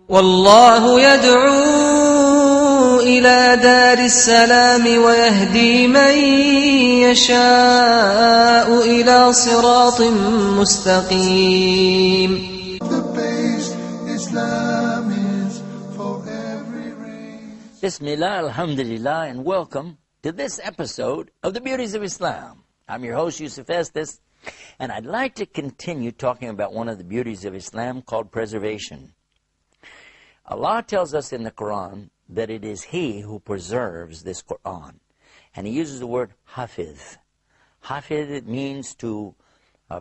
والله يدعو إلى دار السلام ويهدي من يشاء إلى صراط مستقيم. Bismillah, alhamdulillah, and welcome to this episode of the Beauties of Islam. I'm your host, Yusuf Estes, and I'd like to continue talking about one of the beauties of Islam called preservation. Allah tells us in the Quran that it is He who preserves this Quran. And He uses the word hafiz. Hafiz, it means to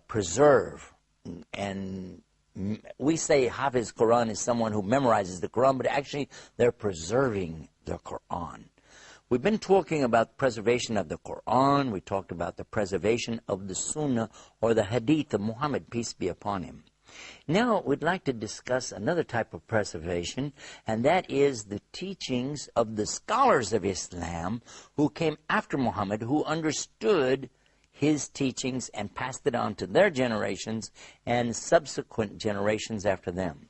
preserve. And we say hafiz Quran is someone who memorizes the Quran, but actually they're preserving the Quran. We've been talking about preservation of the Quran. We talked about the preservation of the Sunnah or the Hadith of Muhammad, peace be upon him. Now we'd like to discuss another type of preservation, and that is the teachings of the scholars of Islam who came after Muhammad, who understood his teachings and passed it on to their generations and subsequent generations after them.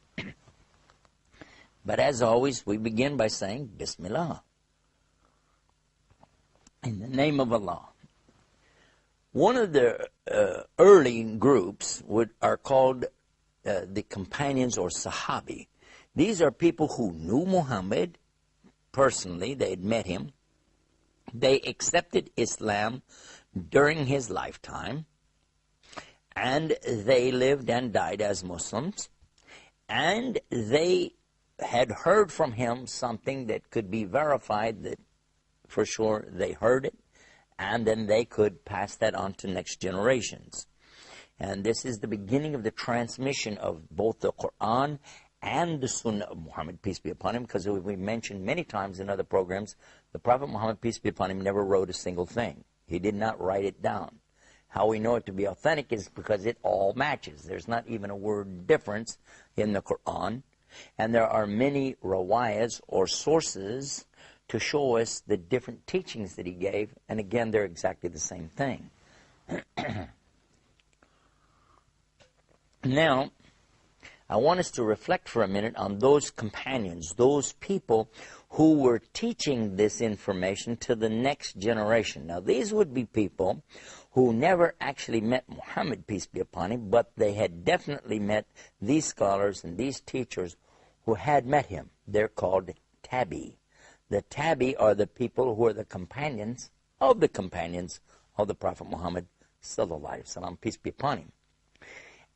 But as always, we begin by saying, Bismillah. In the name of Allah. One of the early groups are called the companions or Sahabi. These are people who knew Muhammad personally. They had met him. They accepted Islam during his lifetime, and they lived and died as Muslims, and they had heard from him something that could be verified that for sure they heard it, and then they could pass that on to next generations. And this is the beginning of the transmission of both the Quran and the Sunnah of Muhammad, peace be upon him, because we mentioned many times in other programs, the Prophet Muhammad, peace be upon him, never wrote a single thing. He did not write it down. How we know it to be authentic is because it all matches. There's not even a word difference in the Quran. And there are many riwayas or sources to show us the different teachings that he gave. And again, they're exactly the same thing. Now, I want us to reflect for a minute on those companions, those people who were teaching this information to the next generation. Now, these would be people who never actually met Muhammad, peace be upon him, but they had definitely met these scholars and these teachers who had met him. They're called tabi. The tabi are the people who are the companions of the Prophet Muhammad, sallallahu alaihi wasallam, peace be upon him.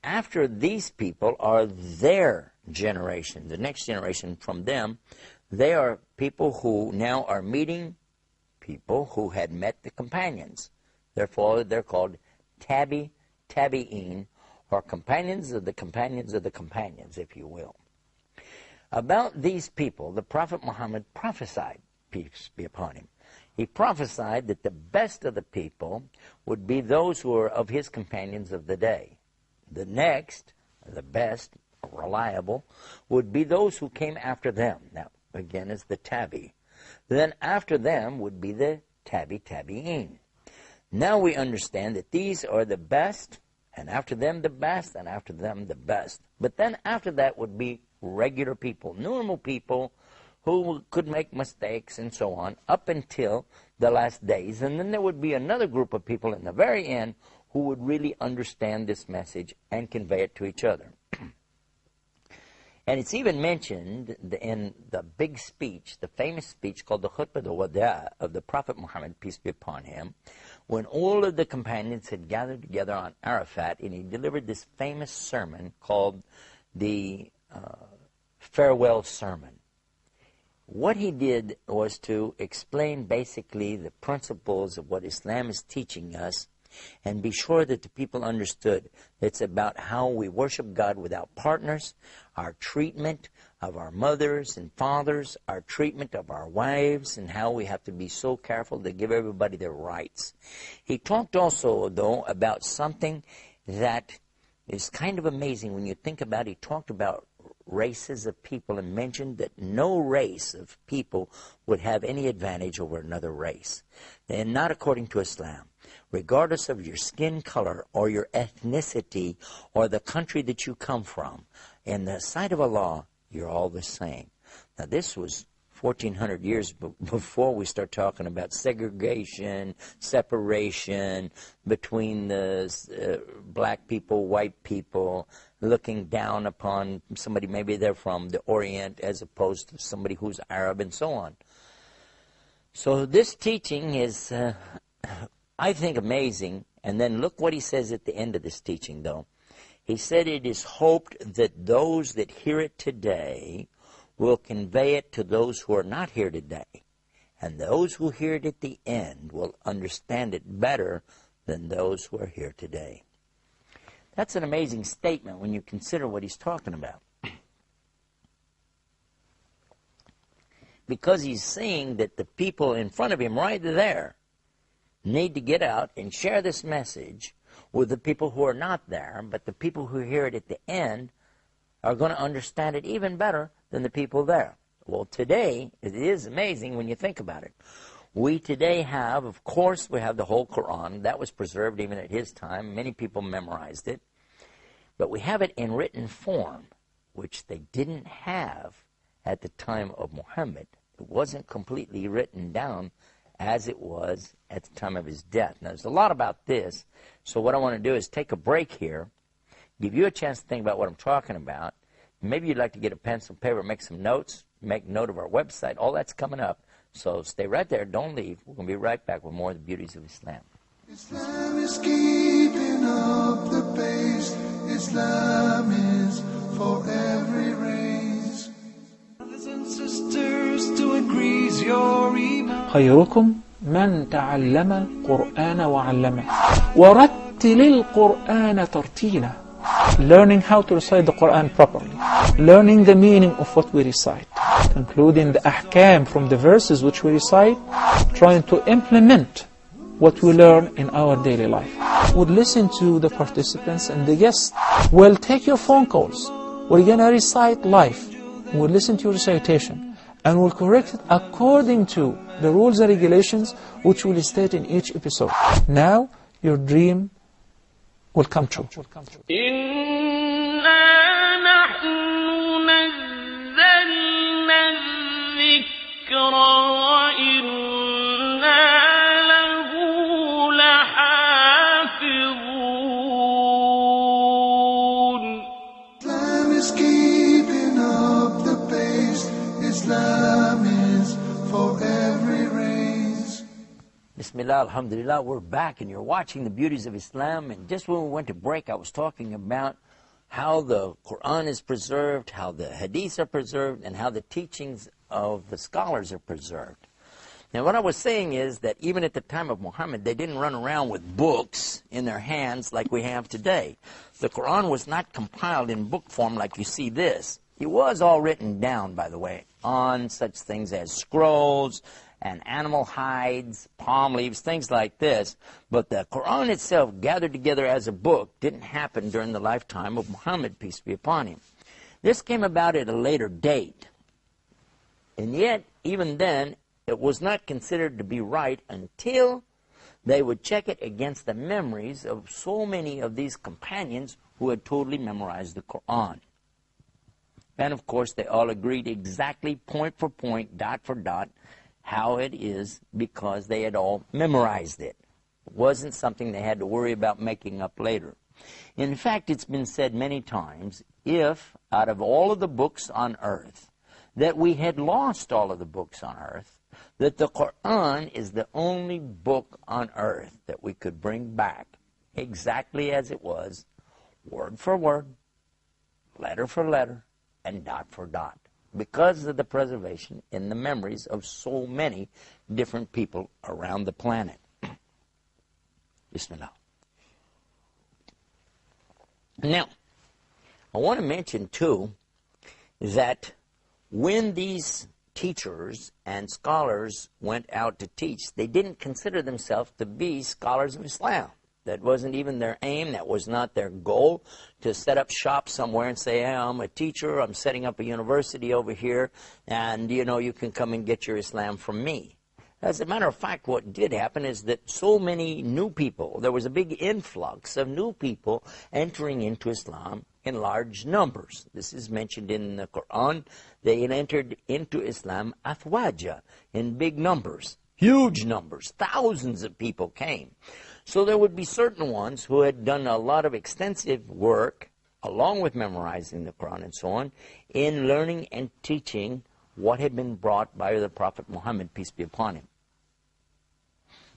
After these people are their generation, the next generation from them, they are people who now are meeting people who had met the companions. Therefore, they're called tabi'in, or companions of the companions of the companions, if you will. About these people, the Prophet Muhammad prophesied, peace be upon him. He prophesied that the best of the people would be those who are of his companions of the day. The next, the best, reliable, would be those who came after them. Now, again, is the tabi. Then after them would be the tabi'in. Now we understand that these are the best, and after them the best, and after them the best. But then after that would be regular people, normal people who could make mistakes and so on, up until the last days. And then there would be another group of people in the very end who would really understand this message and convey it to each other. And it's even mentioned in the big speech, the famous speech called the Khutbah al-Wada of the Prophet Muhammad, peace be upon him, when all of the companions had gathered together on Arafat, and he delivered this famous sermon called the farewell sermon. What he did was to explain basically the principles of what Islam is teaching us, and be sure that the people understood. It's about how we worship God without partners, our treatment of our mothers and fathers, our treatment of our wives, and how we have to be so careful to give everybody their rights. He talked also, though, about something that is kind of amazing when you think about it. He talked about races of people and mentioned that no race of people would have any advantage over another race, and not according to Islam. Regardless of your skin color or your ethnicity or the country that you come from, in the sight of Allah, You're all the same. Now, this was 1,400 years before we start talking about segregation, separation between the black people, white people, looking down upon somebody, maybe they're from the Orient as opposed to somebody who's Arab and so on. So this teaching is, I think, amazing. And then look what he says at the end of this teaching, though. He said, it is hoped that those that hear it today will convey it to those who are not here today. And those who hear it at the end will understand it better than those who are here today. That's an amazing statement when you consider what he's talking about. Because he's saying that the people in front of him right there need to get out and share this message with the people who are not there, but the people who hear it at the end are going to understand it even better than the people there. Well, today, it is amazing when you think about it. We today have, of course, we have the whole Quran. That was preserved even at his time. Many people memorized it. But we have it in written form, which they didn't have at the time of Muhammad. It wasn't completely written down as it was at the time of his death. Now, there's a lot about this, so what I want to do is take a break here, give you a chance to think about what I'm talking about. Maybe you'd like to get a pencil and paper, make some notes, make note of our website. All that's coming up, so stay right there. Don't leave. We're going to be right back with more of the Beauties of Islam. Islam is keeping up the pace. Islam is for every race. Brothers and sisters, to increase your iman. خيركم من تعلم القرآن وعلمه ورتل القرآن ترتيلا. Learning how to recite the Quran properly, learning the meaning of what we recite, concluding the ahkam from the verses which we recite, trying to implement what we learn in our daily life. We'll listen to the participants and the guests. We'll take your phone calls. We're going to recite live. We'll listen to your recitation and we'll correct it according to the rules and regulations which we'll state in each episode. Now, your dream will come true. Islam is keeping up the pace. Islam is for every race. Bismillah, alhamdulillah, we're back and you're watching the Beauties of Islam. And just when we went to break, I was talking about how the Quran is preserved, how the hadiths are preserved, and how the teachings of the scholars are preserved. Now, what I was saying is that even at the time of Muhammad, they didn't run around with books in their hands like we have today. The Quran was not compiled in book form like you see this. It was all written down, by the way, on such things as scrolls and animal hides, palm leaves, things like this. But the Quran itself, gathered together as a book, didn't happen during the lifetime of Muhammad, peace be upon him. This came about at a later date. And yet, even then, it was not considered to be right until they would check it against the memories of so many of these companions who had totally memorized the Quran. And of course, they all agreed exactly, point for point, dot for dot, how it is because they had all memorized it. It wasn't something they had to worry about making up later. In fact, it's been said many times, if out of all of the books on earth, that we had lost all of the books on earth, that the Quran is the only book on earth that we could bring back exactly as it was, word for word, letter for letter, and dot for dot, because of the preservation in the memories of so many different people around the planet. Bismillah. Now, I want to mention, too, that when these teachers and scholars went out to teach, they didn't consider themselves to be scholars of Islam. That wasn't even their aim. That was not their goal, to set up shop somewhere and say, hey, I'm a teacher, I'm setting up a university over here, and, you can come and get your Islam from me. As a matter of fact, what did happen is that so many new people, there was a big influx of new people entering into Islam in large numbers. This is mentioned in the Quran. They entered into Islam afwaja, in big numbers, huge numbers. Thousands of people came. So there would be certain ones who had done a lot of extensive work, along with memorizing the Quran and so on, in learning and teaching what had been brought by the Prophet Muhammad, peace be upon him.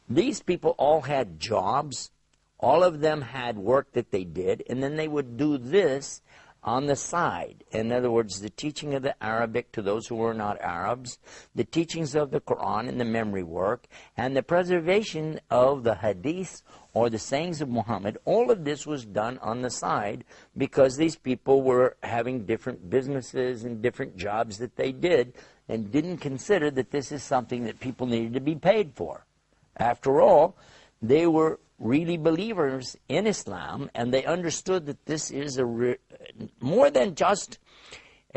These people all had jobs. All of them had work that they did, and then they would do this on the side. In other words, the teaching of the Arabic to those who were not Arabs, the teachings of the Quran and the memory work, and the preservation of the hadiths or the sayings of Muhammad. All of this was done on the side because these people were having different businesses and different jobs that they did and didn't consider that this is something that people needed to be paid for. After all, they were really believers in Islam, and they understood that this is more than just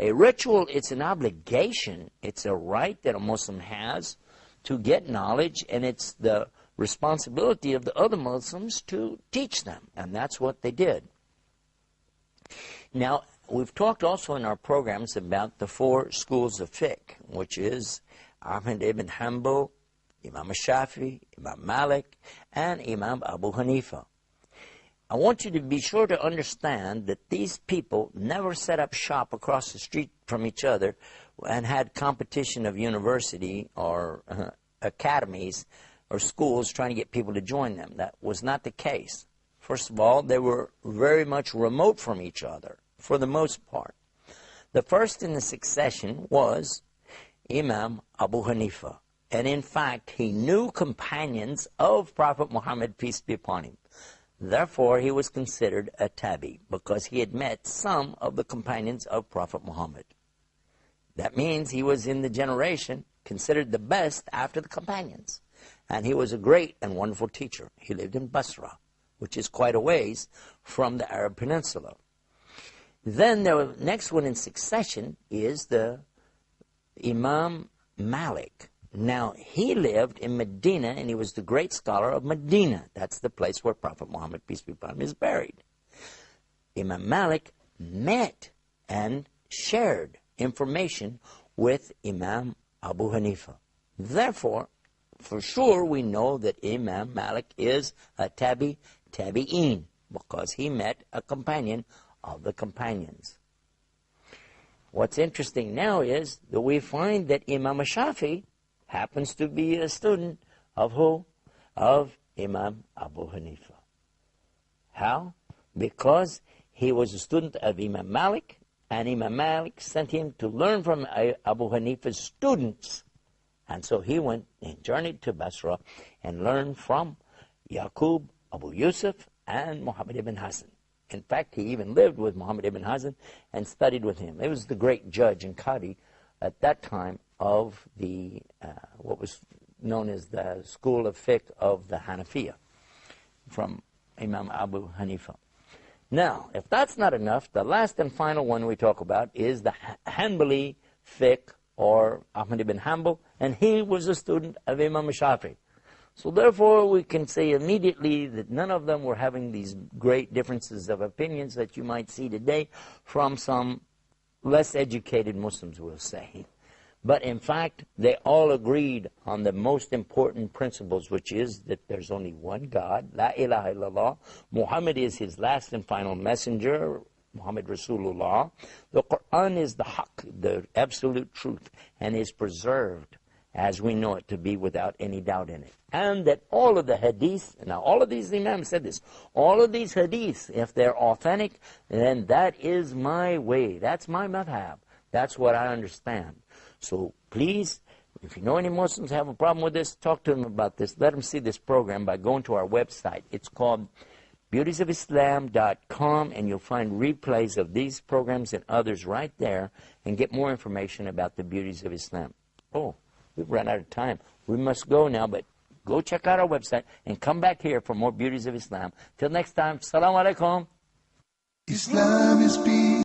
a ritual. It's an obligation. It's a right that a Muslim has to get knowledge, and it's the responsibility of the other Muslims to teach them, and that's what they did. Now, we've talked also in our programs about the 4 schools of fiqh, which is Ahmad ibn Hanbal, Imam Shafi, Imam Malik, and Imam Abu Hanifa. I want you to be sure to understand that these people never set up shop across the street from each other and had competition of university or academies or schools trying to get people to join them. That was not the case. First of all, they were very much remote from each other, for the most part. The first in the succession was Imam Abu Hanifa. And in fact, he knew companions of Prophet Muhammad, peace be upon him. Therefore, he was considered a tabi, because he had met some of the companions of Prophet Muhammad. That means he was in the generation considered the best after the companions. And he was a great and wonderful teacher. He lived in Basra, which is quite a ways from the Arab Peninsula. Then the next one in succession is the Imam Malik. Now, he lived in Medina, and he was the great scholar of Medina. That's the place where Prophet Muhammad, peace be upon him, is buried. Imam Malik met and shared information with Imam Abu Hanifa. Therefore, for sure, we know that Imam Malik is a tabi'in, because he met a companion of the companions. What's interesting now is that we find that Imam Shafi happens to be a student of who? Of Imam Abu Hanifa. How? Because he was a student of Imam Malik, and Imam Malik sent him to learn from Abu Hanifa's students. And so he went and journeyed to Basra and learned from Yaqub, Abu Yusuf, and Muhammad ibn Hassan. In fact, he even lived with Muhammad ibn Hassan and studied with him. He was the great judge and qadi at that time of the what was known as the school of fiqh of the Hanafiya, from Imam Abu Hanifa. Now, if that's not enough, the last and final one we talk about is the Hanbali fiqh, or Ahmad ibn Hanbal, and he was a student of Imam Shafi. So therefore, we can say immediately that none of them were having these great differences of opinions that you might see today from some less educated Muslims, we'll say. But in fact, they all agreed on the most important principles, which is that there's only one God, La ilaha illallah. Muhammad is his last and final messenger, Muhammad Rasulullah. The Quran is the haqq, the absolute truth, and is preserved as we know it to be without any doubt in it. And that all of the hadiths, now all of these imams said this, all of these hadiths, if they're authentic, then that is my way, that's my madhab, that's what I understand. So please, if you know any Muslims have a problem with this, talk to them about this. Let them see this program by going to our website. It's called beautiesofislam.com, and you'll find replays of these programs and others right there, and get more information about the beauties of Islam. Oh, we've run out of time. We must go now, but go check out our website and come back here for more Beauties of Islam. Till next time, Assalamu alaikum. Islam is peace.